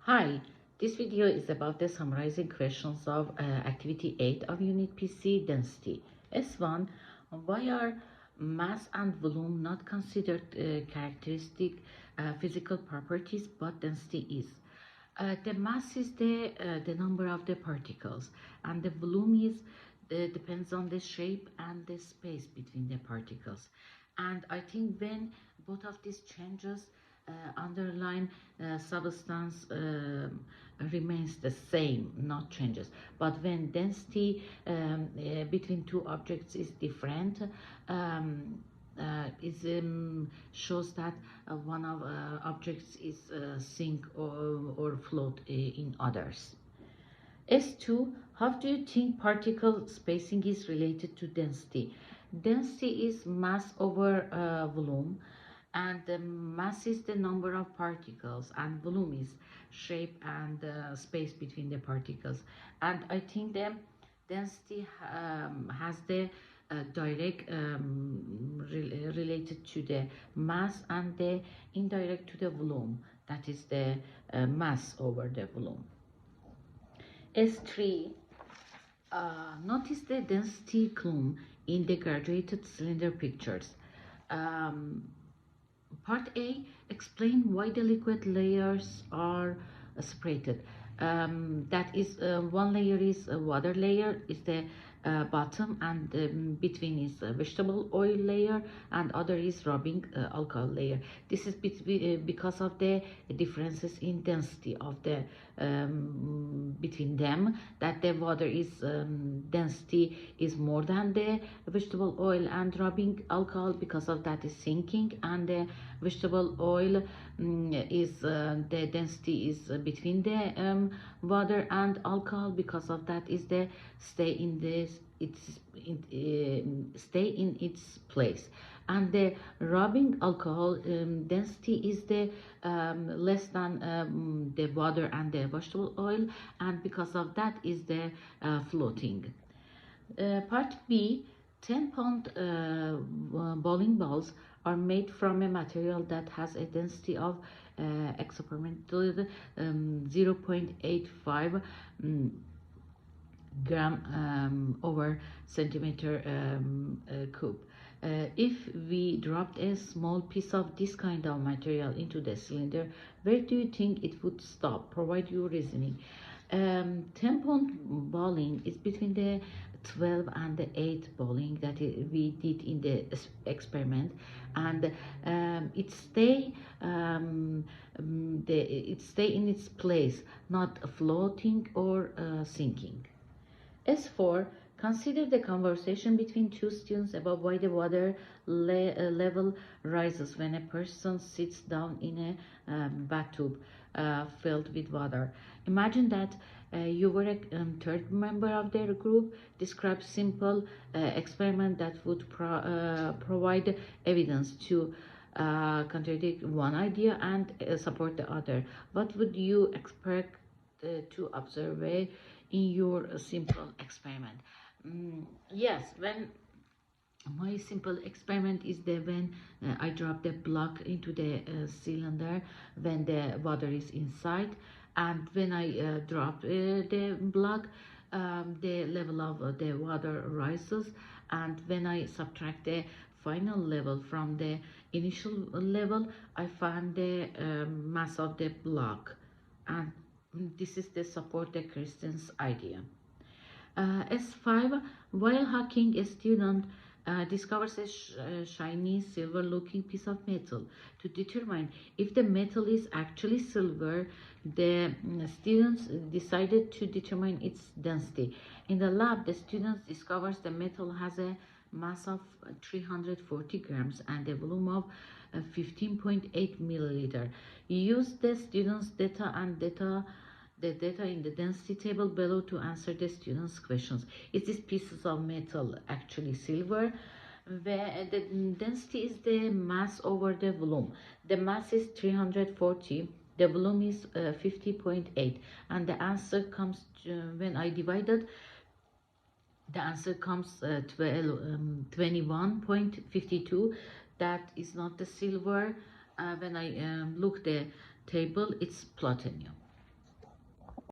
Hi, this video is about the summarizing questions of activity 8 of unit PC density. S1, why are mass and volume not considered characteristic physical properties but density is? The mass is the number of the particles, and the volume is depends on the shape and the space between the particles. And I think when both of these changes, underlying substance remains the same, not changes. But when density between two objects is different, shows that one of objects is sink or float in others. S2, how do you think particle spacing is related to density? Density is mass over volume, and the mass is the number of particles, and volume is shape and space between the particles. And I think the density has the direct related to the mass, and the indirect to the volume, that is the mass over the volume. S3, notice the density clue in the graduated cylinder pictures. Part A, explain why the liquid layers are separated. That is, one layer is a water layer, is the bottom, and between is a vegetable oil layer, and other is rubbing alcohol layer. This is because of the differences in density of the between them, that the water is density is more than the vegetable oil, and rubbing alcohol because of that is sinking, and the vegetable oil is the density is between the water and alcohol, because of that is the stay in its place. And the rubbing alcohol density is the less than the water and the vegetable oil, and because of that is the floating. Part B, 10-pound bowling balls are made from a material that has a density of experimental 0.85 gram over centimeter cube. If we dropped a small piece of this kind of material into the cylinder, where do you think it would stop? Provide your reasoning. 10-pound bowling is between the 12 and the 8 bowling that we did in the experiment, and it stay in its place, not floating or sinking. S4, consider the conversation between two students about why the water level rises when a person sits down in a bathtub filled with water. Imagine that you were a third member of their group. Describe simple experiment that would provide evidence to contradict one idea and support the other. What would you expect to observe in your simple experiment? Yes, when my simple experiment is when I drop the block into the cylinder when the water is inside, and when I drop the block, the level of the water rises, and when I subtract the final level from the initial level, I find the mass of the block, and this is the support the Christian's idea. S5, while hacking, a student discovers a shiny silver-looking piece of metal. To determine if the metal is actually silver, the students decided to determine its density. In the lab, the students discovers the metal has a mass of 340 grams and a volume of 15.8 milliliter. Use the students' data and the data in the density table below to answer the students' questions. Is this pieces of metal actually silver? The density is the mass over the volume. The mass is 340, the volume is 50.8, and the answer comes when I divided, the answer comes 21.52. That is not the silver. When I look the table, it's platinum.